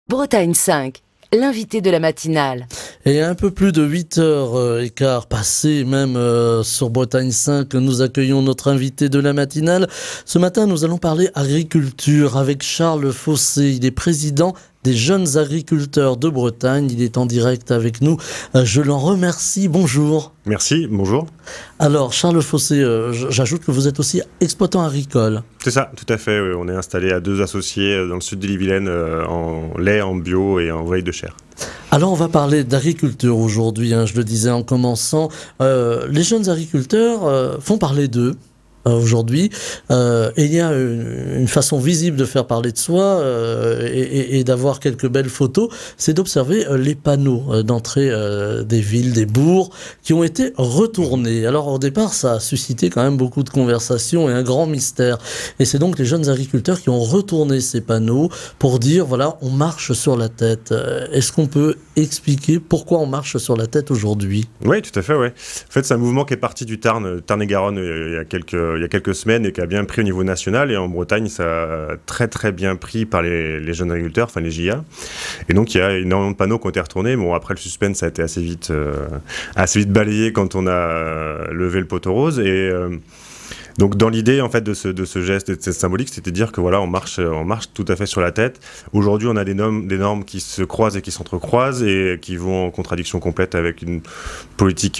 Bretagne 5, l'invité de la matinale. Et un peu plus de 8h15 passées, même sur Bretagne 5, nous accueillons notre invité de la matinale. Ce matin, nous allons parler agriculture avec Charles Fossé. Il est président des jeunes agriculteurs de Bretagne. Il est en direct avec nous. Je l'en remercie. Bonjour. Merci, bonjour. Alors, Charles Fossé, j'ajoute que vous êtes aussi exploitant agricole. C'est ça, tout à fait. Oui. On est installé à 2 associés dans le sud de l'Ille-et-Vilaine en lait, en bio et en volaille de chair. Alors on va parler d'agriculture aujourd'hui, je le disais en commençant. Les jeunes agriculteurs font parler d'eux aujourd'hui. Et il y a une façon visible de faire parler de soi et d'avoir quelques belles photos, c'est d'observer les panneaux d'entrée des villes, des bourgs, qui ont été retournés. Alors au départ, ça a suscité quand même beaucoup de conversations et un grand mystère. Et c'est donc les jeunes agriculteurs qui ont retourné ces panneaux pour dire, voilà, on marche sur la tête. Est-ce qu'on peut expliquer pourquoi on marche sur la tête aujourd'hui? Oui, tout à fait, ouais. En fait, c'est un mouvement qui est parti du Tarn-et-Garonne il y a quelques semaines et qui a bien pris au niveau national. Et en Bretagne, ça a très très bien pris par les jeunes agriculteurs, enfin les JA. Et donc, il y a énormément de panneaux qui ont été retournés. Bon, après, le suspense a été assez vite balayé quand on a levé le poteau rose. Et donc dans l'idée en fait de ce geste et de cette symbolique, c'était de dire que voilà, on marche tout à fait sur la tête. Aujourd'hui, on a des normes qui se croisent et qui s'entrecroisent et qui vont en contradiction complète avec une politique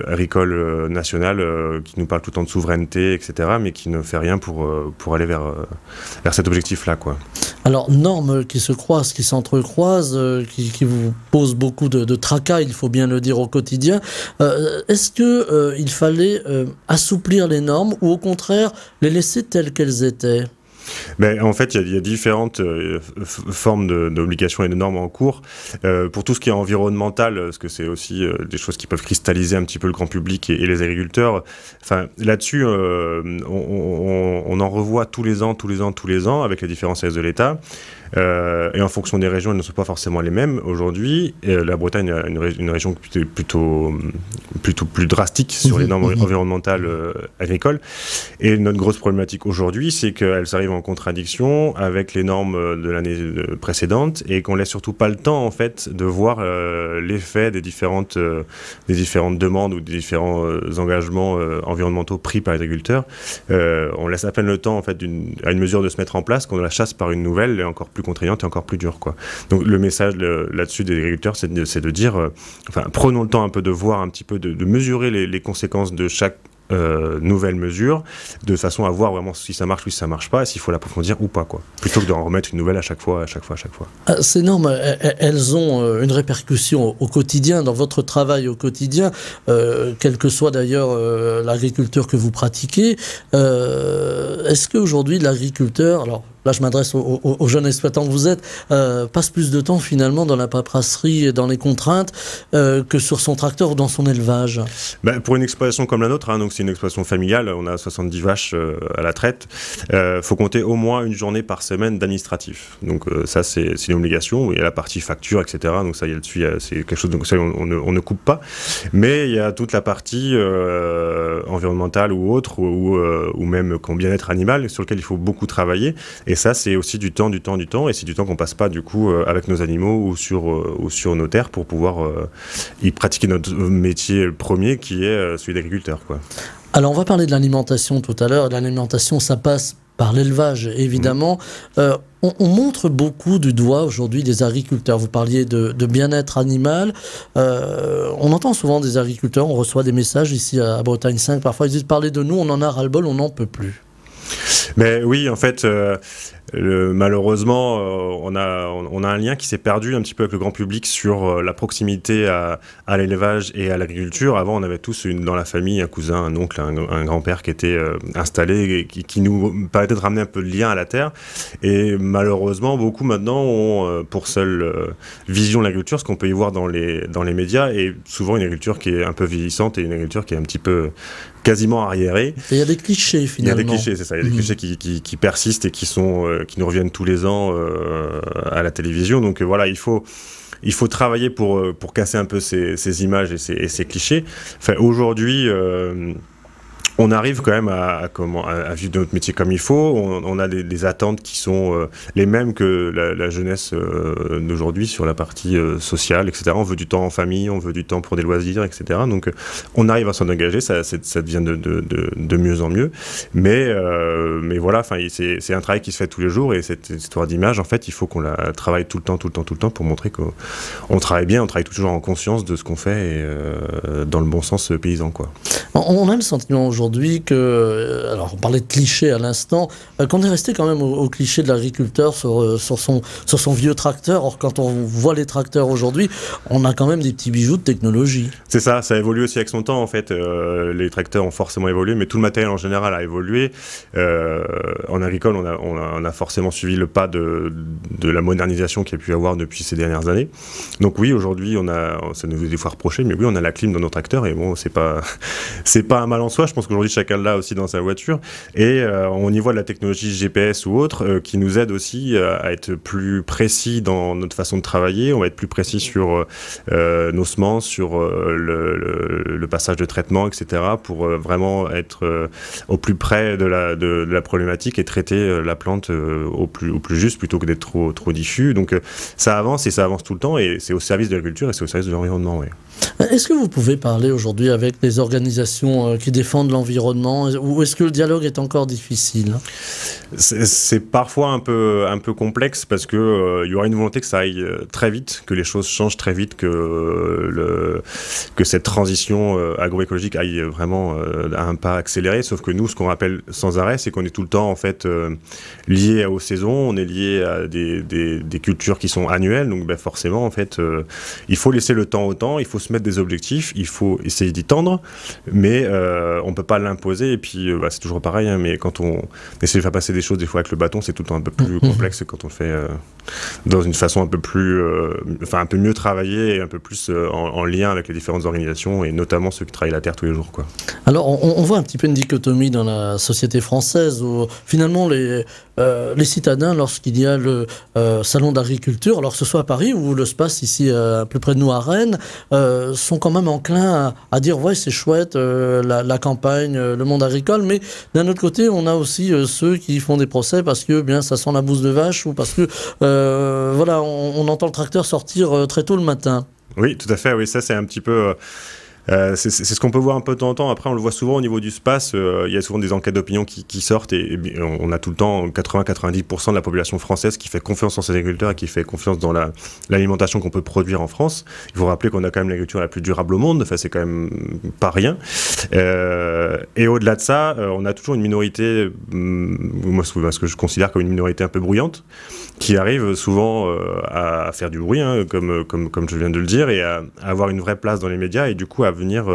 agricole nationale qui nous parle tout le temps de souveraineté, etc., mais qui ne fait rien pour aller vers cet objectif-là, quoi. Alors, normes qui se croisent, qui s'entrecroisent, qui vous posent beaucoup de tracas, il faut bien le dire, au quotidien. Est-ce qu'il fallait assouplir les normes ou au contraire les laisser telles qu'elles étaient ? Ben, en fait, il y a différentes formes d'obligations et de normes en cours. Pour tout ce qui est environnemental, parce que c'est aussi des choses qui peuvent cristalliser un petit peu le grand public et les agriculteurs. Enfin, là-dessus, on en revoit tous les ans, avec les différents services de l'État. Et en fonction des régions, elles ne sont pas forcément les mêmes. Aujourd'hui, la Bretagne a une région plutôt plus drastique sur les normes environnementales agricoles. Et notre grosse problématique aujourd'hui, c'est qu'elles arrivent en contradiction avec les normes de l'année précédente et qu'on laisse surtout pas le temps, en fait, de voir l'effet des différentes demandes ou des différents engagements environnementaux pris par les agriculteurs. On laisse à peine le temps, en fait, à une mesure de se mettre en place, qu'on la chasse par une nouvelle et encore plus contraignante et encore plus dure, quoi. Donc le message là-dessus des agriculteurs, c'est de dire, prenons le temps un peu de voir un petit peu, de mesurer les conséquences de chaque nouvelle mesure, de façon à voir vraiment si ça marche ou si ça marche pas, et s'il faut l'approfondir ou pas, quoi. Plutôt que d'en remettre une nouvelle à chaque fois. Ces normes, elles ont une répercussion au quotidien, dans votre travail au quotidien, quelle que soit d'ailleurs l'agriculture que vous pratiquez. Est-ce qu'aujourd'hui l'agriculteur, alors là je m'adresse aux jeunes exploitants que vous êtes, passe plus de temps finalement dans la paperasserie et dans les contraintes que sur son tracteur ou dans son élevage? Pour une exploitation comme la nôtre, donc c'est une exploitation familiale, on a 70 vaches à la traite, faut compter au moins une journée par semaine d'administratif. Donc ça c'est une obligation, il y a la partie facture, etc. Donc ça, il y a dessus, c'est quelque chose, donc ça on ne coupe pas. Mais il y a toute la partie environnementale ou autre, ou même bien-être animal, sur lequel il faut beaucoup travailler. Et ça, c'est aussi du temps, et c'est du temps qu'on passe pas du coup avec nos animaux ou sur nos terres pour pouvoir y pratiquer notre métier premier qui est celui d'agriculteur, quoi. Alors on va parler de l'alimentation tout à l'heure. L'alimentation, ça passe par l'élevage, évidemment. On montre beaucoup du doigt aujourd'hui des agriculteurs. Vous parliez de bien-être animal. On entend souvent des agriculteurs, on reçoit des messages ici à Bretagne 5. Parfois ils disent, parlez de nous, on en a ras-le-bol, on n'en peut plus. Mais oui, en fait, malheureusement, on a un lien qui s'est perdu un petit peu avec le grand public sur la proximité à l'élevage et à l'agriculture. Avant, on avait tous dans la famille un cousin, un oncle, un grand-père qui était installé et qui nous permettait de ramener un peu de lien à la terre. Et malheureusement, beaucoup maintenant ont pour seule vision de l'agriculture, ce qu'on peut y voir dans les médias, et souvent une agriculture qui est un peu vieillissante et une agriculture qui est un petit peu quasiment arriérée. Et il y a des clichés finalement. Il y a des clichés, c'est ça. Il y a des clichés qui persistent et qui nous reviennent tous les ans à la télévision. Donc voilà, il faut travailler pour casser un peu ces images et ces clichés. Enfin, aujourd'hui, on arrive quand même à vivre notre métier comme il faut. On a des attentes qui sont les mêmes que la jeunesse d'aujourd'hui sur la partie sociale, etc. On veut du temps en famille, on veut du temps pour des loisirs, etc. Donc on arrive à s'en engager, ça devient de mieux en mieux. Mais voilà, c'est un travail qui se fait tous les jours, et cette histoire d'image, en fait, il faut qu'on la travaille tout le temps pour montrer qu'on travaille bien, on travaille toujours en conscience de ce qu'on fait et dans le bon sens paysan, quoi. On a le sentiment aujourd'hui que, alors on parlait de clichés à l'instant, qu'on est resté quand même au cliché de l'agriculteur sur son vieux tracteur. Or, quand on voit les tracteurs aujourd'hui, on a quand même des petits bijoux de technologie. C'est ça évolue aussi avec son temps, en fait. Les tracteurs ont forcément évolué, mais tout le matériel en général a évolué. En agricole, on a forcément suivi le pas de la modernisation qu'il y a pu y avoir depuis ces dernières années. Donc oui, aujourd'hui, ça nous est des fois reproché, mais oui, on a la clim dans nos tracteurs, et bon, c'est pas un mal en soi. Je pense qu'aujourd'hui, chacun l'a aussi dans sa voiture. Et on y voit de la technologie GPS ou autre qui nous aide aussi à être plus précis dans notre façon de travailler. On va être plus précis sur nos semences, sur le passage de traitement, etc. pour vraiment être au plus près de la problématique et traiter la plante au plus juste plutôt que d'être trop diffus. Donc ça avance, et ça avance tout le temps, et c'est au service de l'agriculture et c'est au service de l'environnement. Oui. Est-ce que vous pouvez parler aujourd'hui avec les organisations qui défendent l'environnement, ou est-ce que le dialogue est encore difficile? C'est parfois un peu complexe, parce que il y aura une volonté que ça aille très vite, que les choses changent très vite, que cette transition agroécologique aille vraiment à un pas accéléré. Sauf que nous, ce qu'on rappelle sans arrêt, c'est qu'on est tout le temps en fait lié aux saisons, on est lié à des cultures qui sont annuelles. Donc forcément, en fait, il faut laisser le temps au temps, il faut se mettre des objectifs, il faut essayer d'y tendre, mais on peut pas l'imposer. Et puis c'est toujours pareil, hein, mais quand on essaie de faire passer des choses des fois avec le bâton, c'est tout le temps un peu plus complexe que quand on le fait dans une façon un peu plus un peu mieux travaillée et un peu plus en lien avec les différentes organisations, et notamment ceux qui travaillent la terre tous les jours, quoi. Alors on voit un petit peu une dichotomie dans la société française où finalement les citadins, lorsqu'il y a le salon d'agriculture, alors que ce soit à Paris ou le SPACE ici à peu près de nous à Rennes, sont quand même enclins à dire ouais, c'est chouette la campagne, le monde agricole, mais d'un autre côté on a aussi ceux qui font des procès parce que bien ça sent la bouse de vache, ou parce que voilà, on entend le tracteur sortir très tôt le matin. Oui, tout à fait, oui, ça c'est un petit peu c'est ce qu'on peut voir un peu de temps en temps. Après, on le voit souvent au niveau du SPACE. Il y a souvent des enquêtes d'opinion qui sortent, et on a tout le temps 80-90% de la population française qui fait confiance en ses agriculteurs et qui fait confiance dans l'alimentation qu'on peut produire en France. Il faut rappeler qu'on a quand même l'agriculture la plus durable au monde. Enfin, c'est quand même pas rien. Et au-delà de ça, on a toujours une minorité, moi, ce que je considère comme une minorité un peu bruyante, qui arrive souvent à faire du bruit, hein, comme je viens de le dire, et à avoir une vraie place dans les médias, et du coup à venir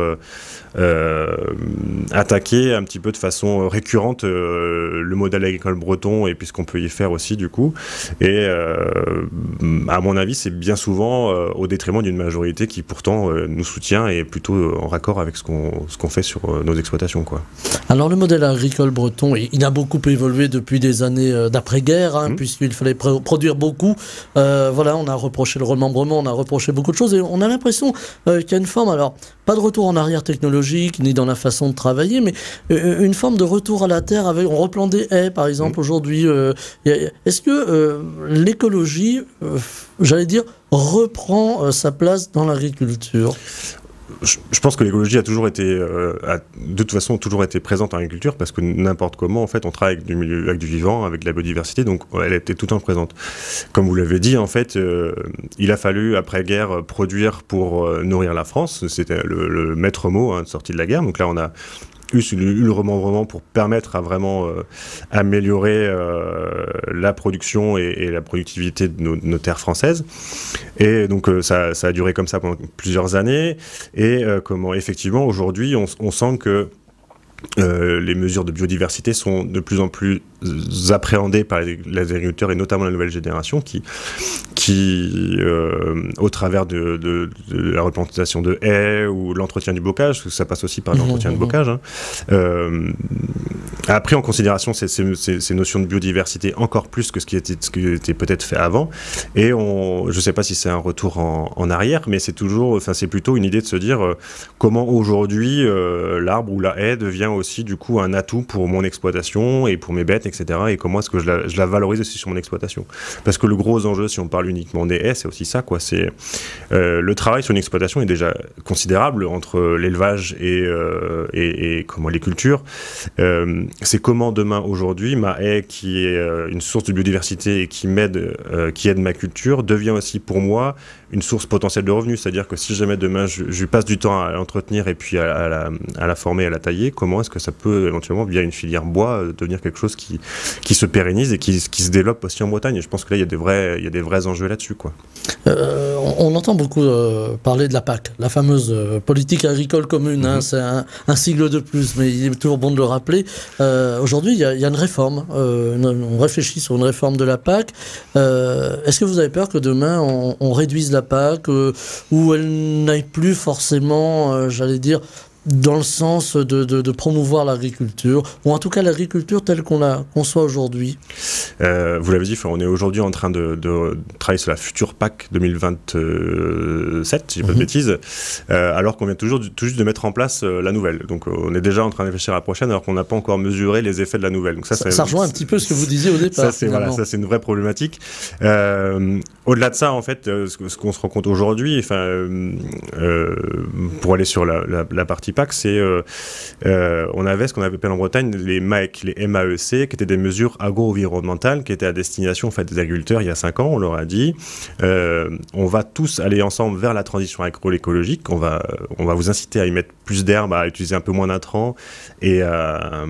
attaquer un petit peu de façon récurrente le modèle agricole breton, et puis ce qu'on peut y faire aussi du coup. Et à mon avis, c'est bien souvent au détriment d'une majorité qui pourtant nous soutient et est plutôt en raccord avec ce qu'on fait sur nos exploitations, quoi. Alors le modèle agricole breton, il a beaucoup évolué depuis des années d'après-guerre, hein, puisqu'il fallait produire beaucoup. Voilà, on a reproché le remembrement, on a reproché beaucoup de choses, et on a l'impression qu'il y a une forme, alors pas de retour en arrière technologique ni dans la façon de travailler, mais une forme de retour à la terre. On replante des haies par exemple aujourd'hui. Est-ce que l'écologie, j'allais dire, reprend sa place dans l'agriculture? Je pense que l'écologie a toujours été, de toute façon, toujours été présente en agriculture, parce que n'importe comment, en fait, on travaille avec du vivant, avec de la biodiversité, donc elle était tout le temps présente. Comme vous l'avez dit, en fait, il a fallu, après-guerre, produire pour nourrir la France. C'était le maître mot, hein, sorti de la guerre. Donc là, on a eu le remembrement pour permettre à vraiment améliorer la production et la productivité de nos terres françaises. Et donc ça a duré comme ça pendant plusieurs années. Et effectivement, aujourd'hui, on sent que les mesures de biodiversité sont de plus en plus appréhendée par les agriculteurs et notamment la nouvelle génération qui au travers de la replantation de haies ou l'entretien du bocage, parce que ça passe aussi par l'entretien de bocage, a pris en considération ces notions de biodiversité encore plus que ce qui était peut-être fait avant. Et je ne sais pas si c'est un retour en arrière, mais c'est plutôt une idée de se dire comment aujourd'hui l'arbre ou la haie devient aussi du coup un atout pour mon exploitation et pour mes bêtes, etc. Et comment est-ce que je la valorise aussi sur mon exploitation. Parce que le gros enjeu, si on parle uniquement des haies, c'est aussi ça, quoi. C'est le travail sur une exploitation est déjà considérable entre l'élevage et comment les cultures. C'est comment demain, aujourd'hui, ma haie qui est une source de biodiversité et qui aide ma culture, devient aussi pour moi une source potentielle de revenus. C'est-à-dire que si jamais demain je passe du temps à l'entretenir et puis à la former, à la tailler, comment est-ce que ça peut éventuellement, via une filière bois, devenir quelque chose qui se pérennise et qui se développe aussi en Bretagne. Et je pense que là, il y a des vrais enjeux là-dessus, quoi. On entend beaucoup parler de la PAC, la fameuse politique agricole commune. C'est un sigle de plus, mais il est toujours bon de le rappeler. Aujourd'hui, il y a une réforme. On réfléchit sur une réforme de la PAC. Est-ce que vous avez peur que demain, on réduise la PAC ou elle n'aille plus forcément, j'allais dire, dans le sens de promouvoir l'agriculture, ou en tout cas l'agriculture telle qu'on la conçoit aujourd'hui? Vous l'avez dit, on est aujourd'hui en train de travailler sur la future PAC 2027, si je dis pas de bêtises, alors qu'on vient tout juste de mettre en place la nouvelle. Donc on est déjà en train de réfléchir à la prochaine, alors qu'on n'a pas encore mesuré les effets de la nouvelle. Donc ça rejoint un petit peu ce que vous disiez au départ. Ça c'est une vraie problématique. Au-delà de ça, en fait, ce qu'on se rend compte aujourd'hui, pour aller sur la partie PAC, c'est on avait ce qu'on appelle en Bretagne les MAEC, les MAEC, qui étaient des mesures agro-environnementales qui étaient à destination en fait des agriculteurs il y a 5 ans. On leur a dit on va tous aller ensemble vers la transition agroécologique, on va vous inciter à y mettre plus d'herbe, à utiliser un peu moins d'intrants et à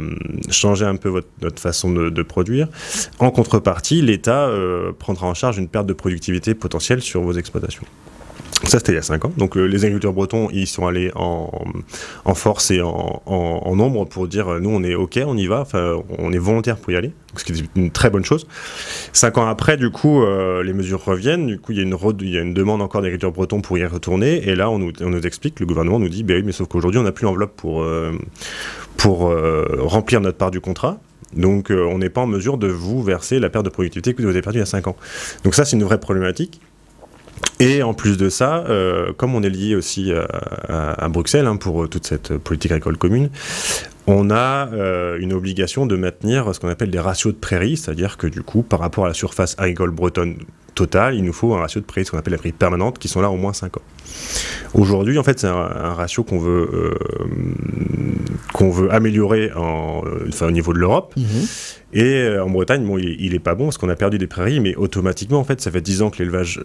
changer un peu notre façon de produire. En contrepartie, l'État prendra en charge une perte de productivité potentielle sur vos exploitations. Ça, c'était il y a 5 ans. Donc, les agriculteurs bretons, ils sont allés en force et en nombre pour dire, nous, on est OK, on y va, on est volontaire pour y aller, ce qui est une très bonne chose. 5 ans après, du coup, les mesures reviennent. Du coup, il y a une demande encore d'agriculteurs bretons pour y retourner. Et là, on nous explique, le gouvernement nous dit, oui, mais sauf qu'aujourd'hui, on n'a plus l'enveloppe pour remplir notre part du contrat. Donc, on n'est pas en mesure de vous verser la perte de productivité que vous avez perdue il y a 5 ans. Donc ça, c'est une vraie problématique. Et en plus de ça, comme on est lié aussi à Bruxelles pour toute cette politique agricole commune, on a une obligation de maintenir ce qu'on appelle des ratios de prairies, c'est-à-dire que du coup, par rapport à la surface agricole bretonne totale, il nous faut un ratio de prairies, ce qu'on appelle la prairie permanente, qui sont là au moins 5 ans. Aujourd'hui, en fait, c'est un ratio qu'on veut améliorer au niveau de l'Europe. Et en Bretagne, il est pas bon parce qu'on a perdu des prairies, mais automatiquement, en fait, ça fait 10 ans que l'élevage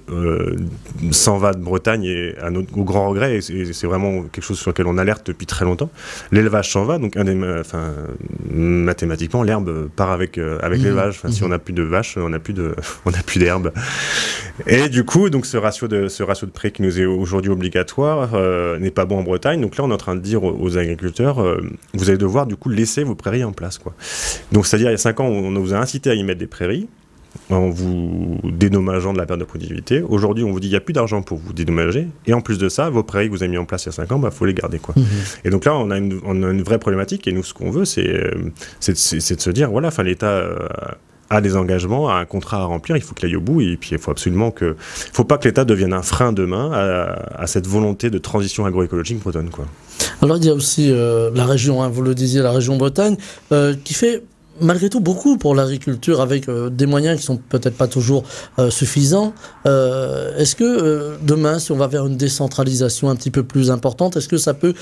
s'en va de Bretagne et au grand regret, et c'est vraiment quelque chose sur lequel on alerte depuis très longtemps. L'élevage s'en va, donc mathématiquement, l'herbe part avec l'élevage. Si on n'a plus de vaches, on n'a plus d'herbe. Et du coup, donc ce ratio de prairies qui nous est aujourd'hui obligatoire n'est pas bon en Bretagne. Donc là, on est en train de dire aux agriculteurs, vous allez devoir du coup laisser vos prairies en place, quoi. Donc c'est-à-dire, il y a 5 ans, on vous a incité à y mettre des prairies en vous dédommageant de la perte de productivité. Aujourd'hui, on vous dit qu'il n'y a plus d'argent pour vous dédommager. Et en plus de ça, vos prairies que vous avez mis en place il y a 5 ans, faut les garder, quoi. Et donc là, on a une vraie problématique. Et nous, ce qu'on veut, c'est de se dire, voilà, l'État a des engagements, a un contrat à remplir, il faut qu'il aille au bout. Et puis, il faut absolument faut pas que l'État devienne un frein demain à cette volonté de transition agroécologique bretonne, quoi. Alors, il y a aussi la région, vous le disiez, la région Bretagne, qui fait malgré tout beaucoup pour l'agriculture avec des moyens qui sont peut-être pas toujours suffisants. Est-ce que demain, si on va vers une décentralisation un petit peu plus importante, est-ce que ça peut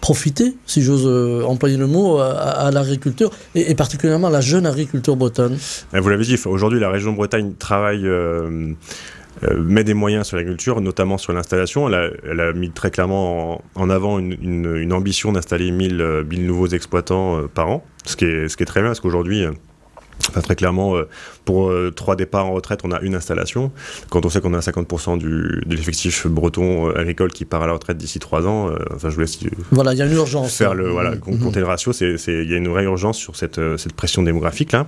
profiter, si j'ose employer le mot, à l'agriculture et particulièrement à la jeune agriculture bretonne? Vous l'avez dit, aujourd'hui la région Bretagne travaille met des moyens sur l'agriculture, notamment sur l'installation. Elle a mis très clairement en avant une ambition d'installer 1000 nouveaux exploitants par an, ce qui est très bien, parce qu'aujourd'hui, Enfin, très clairement, pour 3 départs en retraite, on a une installation. Quand on sait qu'on a 50% de l'effectif breton agricole qui part à la retraite d'ici 3 ans, enfin, je vous laisse voilà, il y a une urgence. Faire compter le ratio. Il y a une vraie urgence sur cette pression démographique là.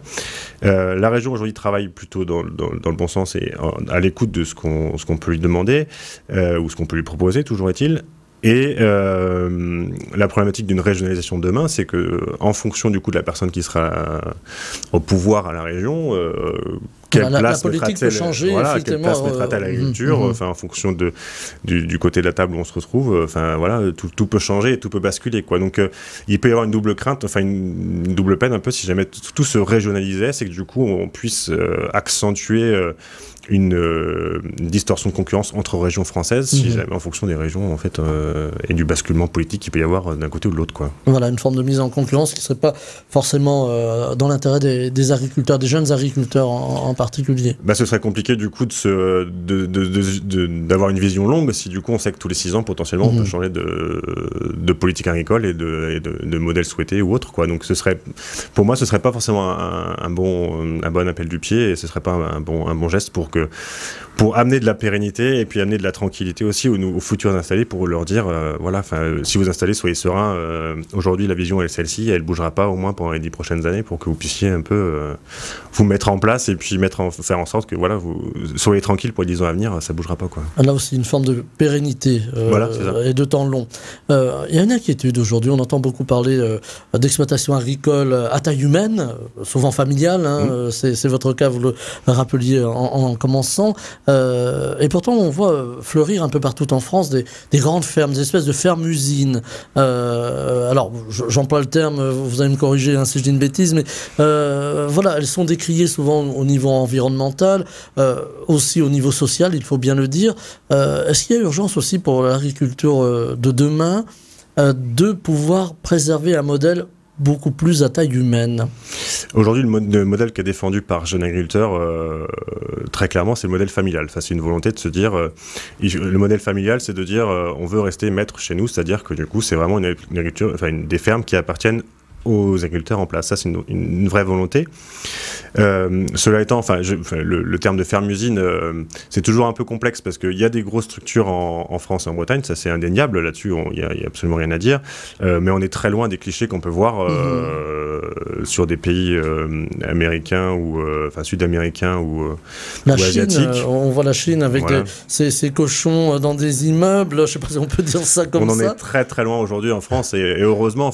La région aujourd'hui travaille plutôt dans le bon sens et à l'écoute de ce qu'on peut lui demander ou ce qu'on peut lui proposer, toujours est-il. Et la problématique d'une régionalisation de demain, c'est que en fonction du coup de la personne qui sera au pouvoir à la région, quelle place mettra-t-elle à l'agriculture, enfin en fonction du côté de la table où on se retrouve, enfin voilà, tout peut changer et tout peut basculer quoi. Donc il peut y avoir une double crainte, enfin une double peine un peu si jamais tout se régionalisait, c'est que du coup on puisse accentuer une distorsion de concurrence entre régions françaises, si jamais en fonction des régions en fait et du basculement politique qu'il peut y avoir d'un côté ou de l'autre quoi. Voilà, une forme de mise en concurrence qui ne serait pas forcément dans l'intérêt des agriculteurs, des jeunes agriculteurs en particulier. Bah, ce serait compliqué du coup d'avoir une vision longue si du coup on sait que tous les 6 ans potentiellement on peut changer de politique agricole et de modèle souhaité ou autre quoi. Donc pour moi ce serait pas forcément un bon appel du pied et ce serait pas un bon geste pour amener de la pérennité et puis amener de la tranquillité aussi aux futurs installés pour leur dire voilà, si vous installez, soyez serein, aujourd'hui la vision elle est celle-ci, elle bougera pas au moins pendant les 10 prochaines années pour que vous puissiez un peu vous mettre en place et puis faire en sorte que voilà, vous soyez tranquille pour les 10 ans à venir, ça bougera pas quoi. Là aussi une forme de pérennité voilà, et de temps long. Il y a une inquiétude aujourd'hui, on entend beaucoup parler d'exploitation agricole à taille humaine, souvent familiale, c'est votre cas, vous le rappeliez en commençant. Et pourtant, on voit fleurir un peu partout en France des grandes fermes, des espèces de fermes-usines. Alors, j'emploie le terme, vous allez me corriger si je dis une bêtise, mais voilà, elles sont décriées souvent au niveau environnemental, aussi au niveau social, il faut bien le dire. Est-ce qu'il y a urgence aussi pour l'agriculture de demain de pouvoir préserver un modèle beaucoup plus à taille humaine? Aujourd'hui, le modèle qui est défendu par Jeunes Agriculteurs, très clairement, c'est le modèle familial. Enfin, c'est une volonté de se dire, le modèle familial, c'est de dire, on veut rester maître chez nous, c'est-à-dire que du coup, c'est vraiment une agriculture, enfin, des fermes qui appartiennent aux agriculteurs en place. Ça, c'est une vraie volonté. Cela étant, le terme de ferme-usine, c'est toujours un peu complexe parce qu'il y a des grosses structures en France et en Bretagne, ça c'est indéniable, là-dessus il y a absolument rien à dire, mais on est très loin des clichés qu'on peut voir sur des pays américains ou sud-américains ou asiatiques. On voit la Chine avec ces cochons dans des immeubles, je ne sais pas si on peut dire ça comme ça. On en est très très loin aujourd'hui en France et heureusement,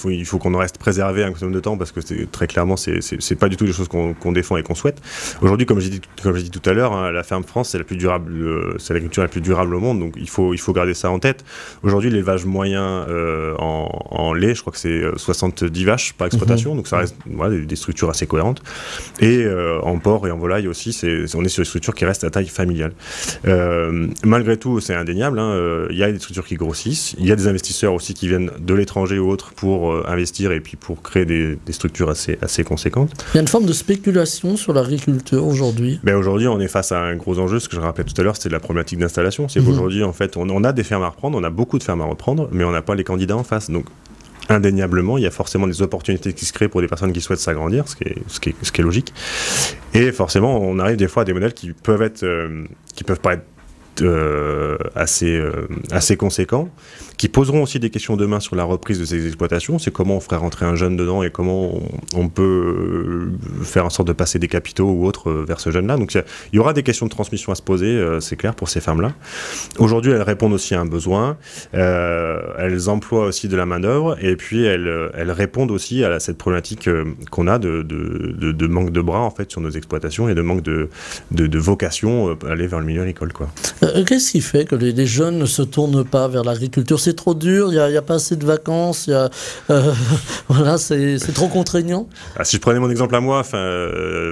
il faut qu'on en reste préservé un maximum de temps parce que très clairement c'est pas du tout des choses qu'on défend et qu'on souhaite. Aujourd'hui, comme j'ai dit tout à l'heure, la ferme France, c'est la plus durable, c'est l'agriculture la plus durable au monde, donc il faut garder ça en tête. Aujourd'hui, l'élevage moyen en lait, je crois que c'est 70 vaches par exploitation, donc ça reste des structures assez cohérentes. Et en porc et en volaille aussi, on est sur des structures qui restent à taille familiale. Malgré tout, c'est indéniable, il y a des structures qui grossissent, il y a des investisseurs aussi qui viennent de l'étranger ou autres pour investir et puis pour créer des structures assez conséquentes. Il y a une forme de spéculation sur l'agriculture aujourd'hui. Aujourd'hui, on est face à un gros enjeu. Ce que je rappelais tout à l'heure, c'est la problématique d'installation. C'est qu'aujourd'hui, en fait, on a des fermes à reprendre, on a beaucoup de fermes à reprendre, mais on n'a pas les candidats en face. Donc, indéniablement, il y a forcément des opportunités qui se créent pour des personnes qui souhaitent s'agrandir, ce qui est logique. Et forcément, on arrive des fois à des modèles qui peuvent paraître assez conséquents, qui poseront aussi des questions demain sur la reprise de ces exploitations. C'est comment on ferait rentrer un jeune dedans et comment on peut faire en sorte de passer des capitaux ou autres vers ce jeune-là. Donc il y aura des questions de transmission à se poser, c'est clair, pour ces femmes-là. Aujourd'hui, elles répondent aussi à un besoin, elles emploient aussi de la main-d'œuvre et puis elles répondent aussi à cette problématique qu'on a de manque de bras en fait sur nos exploitations et de manque de vocation à aller vers le milieu agricole, quoi. Qu'est-ce qui fait que les jeunes ne se tournent pas vers l'agriculture? C'est trop dur, il n'y a pas assez de vacances, voilà, c'est trop contraignant. Si je prenais mon exemple à moi,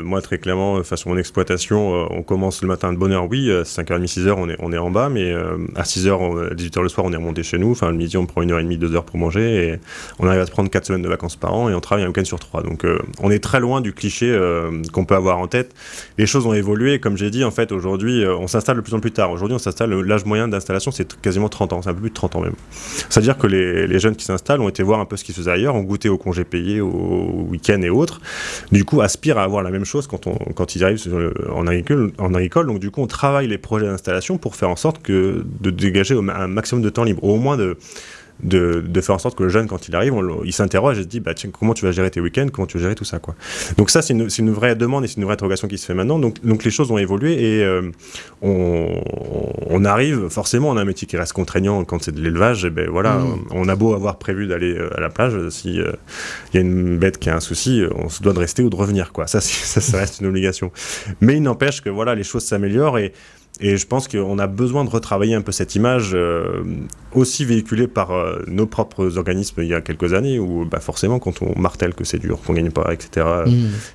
moi très clairement, sur mon exploitation, on commence le matin de bonne heure, oui, 5h30, 6h, on est en bas, mais à 6h, à 18h le soir, on est remonté chez nous. Le midi, on prend 1h30, 2h pour manger, et on arrive à se prendre 4 semaines de vacances par an, et on travaille un week-end sur 3. Donc on est très loin du cliché qu'on peut avoir en tête. Les choses ont évolué, comme j'ai dit, en fait, aujourd'hui, on s'installe de plus en plus tard. Aujourd'hui, aujourd'hui on s'installe, l'âge moyen d'installation c'est quasiment 30 ans, c'est un peu plus de 30 ans même. C'est-à-dire que les jeunes qui s'installent ont été voir un peu ce qui se faisait ailleurs, ont goûté aux congés payés, aux week-ends et autres, du coup aspirent à avoir la même chose quand ils arrivent en agricole, donc du coup on travaille les projets d'installation pour faire en sorte de dégager un maximum de temps libre, au moins de faire en sorte que le jeune, quand il arrive, il s'interroge et se dit tiens, comment tu vas gérer tes week-ends, comment tu vas gérer tout ça, quoi. Donc ça c'est une vraie demande et c'est une vraie interrogation qui se fait maintenant, donc les choses ont évolué et on arrive, forcément on a un métier qui reste contraignant quand c'est de l'élevage, et voilà, on a beau avoir prévu d'aller à la plage, si y a une bête qui a un souci, on se doit de rester ou de revenir, quoi. Ça reste une obligation, mais il n'empêche que voilà, les choses s'améliorent et je pense qu'on a besoin de retravailler un peu cette image aussi véhiculée par nos propres organismes il y a quelques années où forcément quand on martèle que c'est dur, qu'on gagne pas, etc.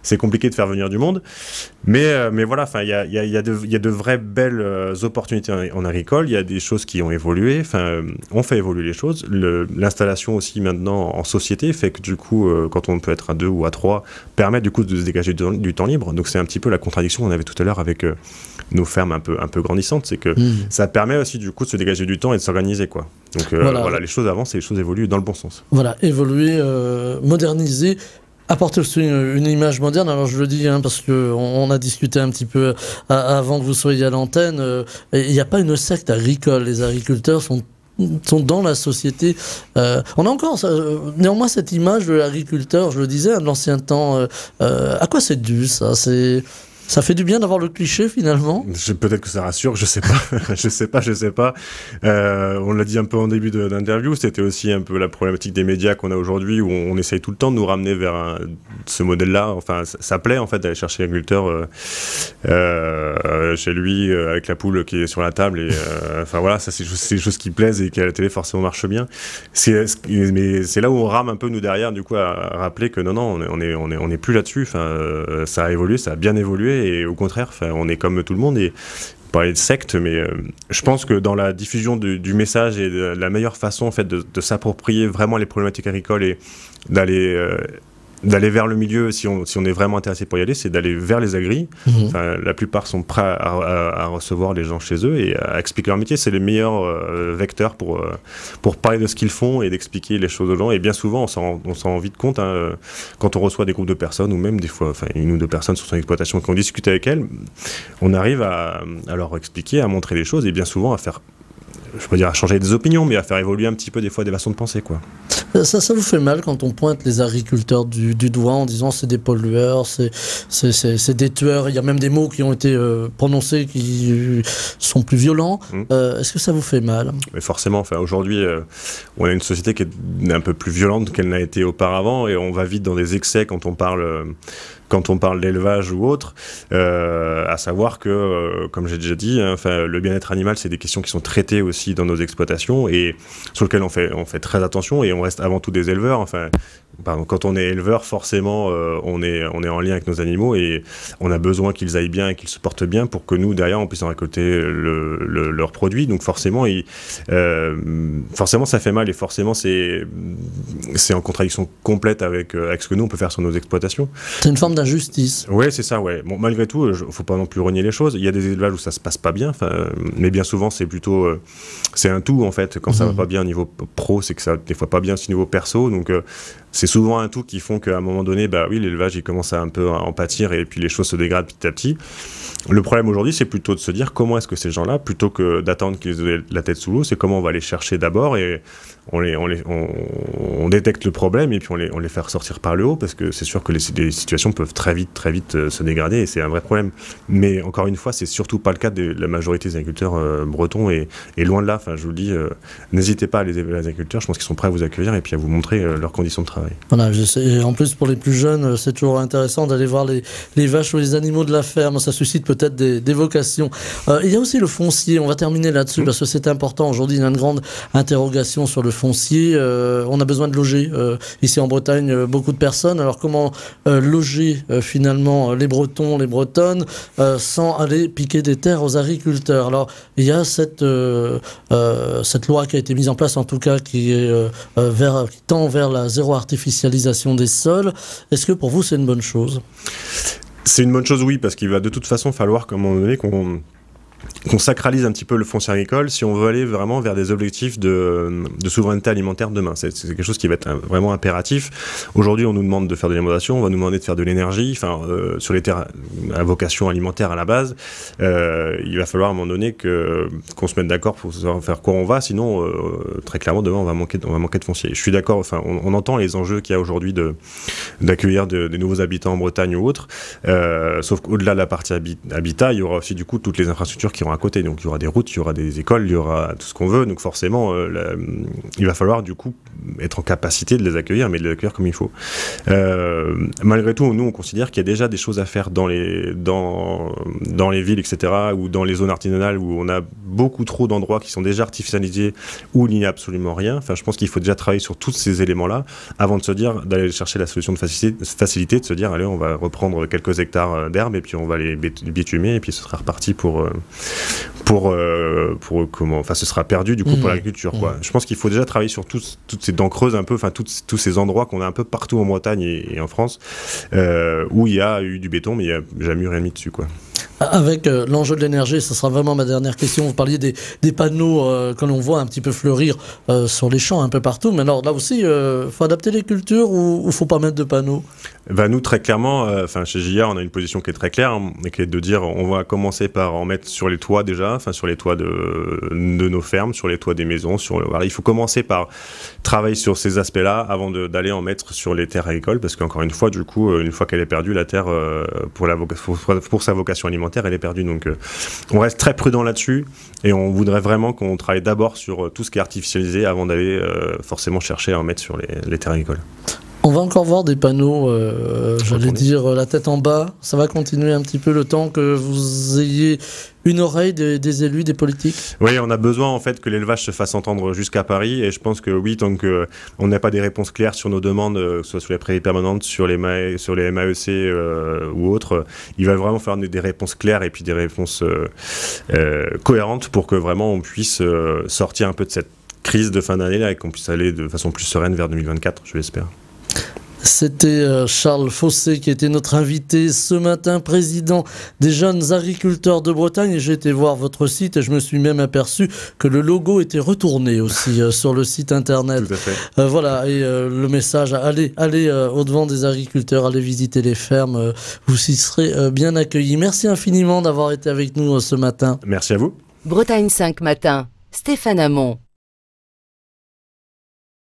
C'est compliqué de faire venir du monde. Mais voilà, il y a de vraies belles opportunités en agricole. Il y a des choses qui ont évolué. On fait évoluer les choses. L'installation aussi maintenant en société fait que du coup, quand on peut être à 2 ou à 3, permet du coup de se dégager du temps libre. Donc c'est un petit peu la contradiction qu'on avait tout à l'heure avec nos fermes un peu grandissantes, c'est que ça permet aussi du coup de se dégager du temps et de s'organiser, quoi. Donc voilà, les choses avancent et les choses évoluent dans le bon sens. Voilà, évoluer, moderniser, apporter aussi une image moderne. Alors je le dis parce qu'on a discuté un petit peu avant que vous soyez à l'antenne, il n'y a pas une secte agricole, les agriculteurs sont dans la société. On a encore néanmoins cette image de l'agriculteur, je le disais, de l'ancien temps. À quoi c'est dû, ça? Ça fait du bien d'avoir le cliché finalement. Peut-être que ça rassure, je sais pas. je sais pas. On l'a dit un peu en début d'interview, c'était aussi un peu la problématique des médias qu'on a aujourd'hui où on essaye tout le temps de nous ramener vers ce modèle-là. Enfin, ça plaît en fait d'aller chercher l'agriculteur chez lui avec la poule qui est sur la table. Et enfin voilà, ça c'est des choses qui plaisent et qui à la télé forcément marchent bien. Mais c'est là où on rame un peu nous derrière du coup à rappeler que non, on est plus là-dessus. Enfin, ça a évolué, ça a bien évolué. Et au contraire, on est comme tout le monde et parler de secte, mais je pense que dans la diffusion du message et de la meilleure façon en fait de s'approprier vraiment les problématiques agricoles et d'aller vers le milieu, si on est vraiment intéressé pour y aller, c'est d'aller vers les agris. La plupart sont prêts à recevoir les gens chez eux et à expliquer leur métier. C'est les meilleurs vecteurs pour parler de ce qu'ils font et d'expliquer les choses aux gens. Et bien souvent, on s'en rend vite compte quand on reçoit des groupes de personnes ou même des fois une ou deux personnes sur son exploitation et qu'on discute avec elles, on arrive à leur expliquer, à montrer les choses et bien souvent à faire, je peux dire à changer des opinions, mais à faire évoluer un petit peu des fois des façons de penser, quoi. Ça vous fait mal quand on pointe les agriculteurs du doigt en disant c'est des pollueurs, c'est des tueurs, il y a même des mots qui ont été prononcés qui sont plus violents. Est-ce que ça vous fait mal? Mais forcément, aujourd'hui on a une société qui est un peu plus violente qu'elle n'a été auparavant et on va vite dans des excès quand on parle d'élevage ou autre, à savoir que, comme j'ai déjà dit, le bien-être animal, c'est des questions qui sont traitées aussi dans nos exploitations et sur lesquelles on fait très attention et on reste avant tout des éleveurs. Quand on est éleveur, forcément, on est en lien avec nos animaux et on a besoin qu'ils aillent bien et qu'ils se portent bien pour que nous, derrière, on puisse en récolter leurs produits. Donc forcément, ça fait mal et forcément, c'est en contradiction complète avec ce que nous, on peut faire sur nos exploitations. C'est une forme d'injustice. Oui, c'est ça, ouais. Bon, malgré tout, il ne faut pas non plus renier les choses. Il y a des élevages où ça ne se passe pas bien, mais bien souvent, c'est plutôt... c'est un tout, en fait. Quand ça ne va pas bien au niveau pro, c'est que ça ne va des fois pas bien au niveau perso. Donc, c'est souvent un tout qui font qu'à un moment donné, l'élevage, il commence à un peu en pâtir et puis les choses se dégradent petit à petit. Le problème aujourd'hui, c'est plutôt de se dire comment est-ce que ces gens-là, plutôt que d'attendre qu'ils aient la tête sous l'eau, c'est comment on va les chercher d'abord et on détecte le problème et puis on les fait ressortir par le haut parce que c'est sûr que les situations peuvent très vite se dégrader et c'est un vrai problème. Mais encore une fois, c'est surtout pas le cas de la majorité des agriculteurs bretons et loin de là. Je vous le dis, n'hésitez pas à les agriculteurs. Je pense qu'ils sont prêts à vous accueillir et puis à vous montrer leurs conditions de travail. Voilà, et en plus pour les plus jeunes, c'est toujours intéressant d'aller voir les vaches ou les animaux de la ferme. Ça suscite peut-être des vocations. Il y a aussi le foncier. On va terminer là-dessus parce que c'est important. Aujourd'hui, il y a une grande interrogation sur le foncier. On a besoin de loger ici en Bretagne beaucoup de personnes. Alors comment loger finalement les Bretons, les Bretonnes sans aller piquer des terres aux agriculteurs? Alors il y a cette loi qui a été mise en place en tout cas qui tend vers la zéro artificialisation des sols. Est-ce que pour vous c'est une bonne chose? C'est une bonne chose, oui, parce qu'il va de toute façon falloir qu'à un moment donné qu'on sacralise un petit peu le foncier agricole si on veut aller vraiment vers des objectifs de souveraineté alimentaire demain. C'est quelque chose qui va être vraiment impératif. Aujourd'hui, on nous demande de faire de l'alimentation, on va nous demander de faire de l'énergie, sur les terres à vocation alimentaire à la base. Il va falloir à un moment donné qu'on se mette d'accord pour savoir faire quoi on va, sinon très clairement demain on va manquer de foncier. Je suis d'accord, on entend les enjeux qu'il y a aujourd'hui d'accueillir des nouveaux habitants en Bretagne ou autre, sauf qu'au-delà de la partie habitat, il y aura aussi du coup toutes les infrastructures qui iront à côté. Donc il y aura des routes, il y aura des écoles, il y aura tout ce qu'on veut. Donc forcément, il va falloir du coup être en capacité de les accueillir, mais de les accueillir comme il faut. Malgré tout, nous on considère qu'il y a déjà des choses à faire dans les villes, etc., ou dans les zones artisanales où on a beaucoup trop d'endroits qui sont déjà artificialisés, où il n'y a absolument rien. Enfin, je pense qu'il faut déjà travailler sur tous ces éléments-là avant de se dire, d'aller chercher la solution de facilité, de se dire, allez, on va reprendre quelques hectares d'herbe et puis on va les bitumer et puis ce sera reparti ce sera perdu du coup pour l'agriculture, quoi. Je pense qu'il faut déjà travailler sur toutes ces dents creuses un peu, tous ces endroits qu'on a un peu partout en Bretagne et en France où il y a eu du béton mais il n'y a jamais eu rien mis dessus, quoi. Avec l'enjeu de l'énergie, ce sera vraiment ma dernière question. Vous parliez des panneaux que l'on voit un petit peu fleurir sur les champs un peu partout. Mais alors là aussi, faut adapter les cultures ou faut pas mettre de panneaux? Nous, très clairement, chez JA, on a une position qui est très claire, et qui est de dire on va commencer par en mettre sur les toits déjà, sur les toits de nos fermes, sur les toits des maisons. Il faut commencer par travailler sur ces aspects-là avant d'aller en mettre sur les terres agricoles, parce qu'encore une fois, du coup, une fois qu'elle est perdue, la terre, pour sa vocation alimentaire, elle est perdue. Donc on reste très prudent là-dessus et on voudrait vraiment qu'on travaille d'abord sur tout ce qui est artificialisé avant d'aller forcément chercher à en mettre sur les terres agricoles. On va encore voir des panneaux, j'allais dire la tête en bas. Ça va continuer un petit peu le temps que vous ayez une oreille des élus, des politiques? Oui, on a besoin en fait que l'élevage se fasse entendre jusqu'à Paris, et je pense que oui, tant qu'on n'a pas des réponses claires sur nos demandes, que ce soit sur les prairies permanentes, sur les MAEC ou autres, il va vraiment falloir des réponses claires et puis des réponses cohérentes pour que vraiment on puisse sortir un peu de cette crise de fin d'année là et qu'on puisse aller de façon plus sereine vers 2024, je l'espère. C'était Charles Fossé qui était notre invité ce matin, président des jeunes agriculteurs de Bretagne. Et j'ai été voir votre site et je me suis même aperçu que le logo était retourné aussi sur le site internet. Tout à fait. Voilà, et le message, allez au-devant des agriculteurs, allez visiter les fermes, vous y serez bien accueillis. Merci infiniment d'avoir été avec nous ce matin. Merci à vous. Bretagne 5 matin, Stéphane Hamon.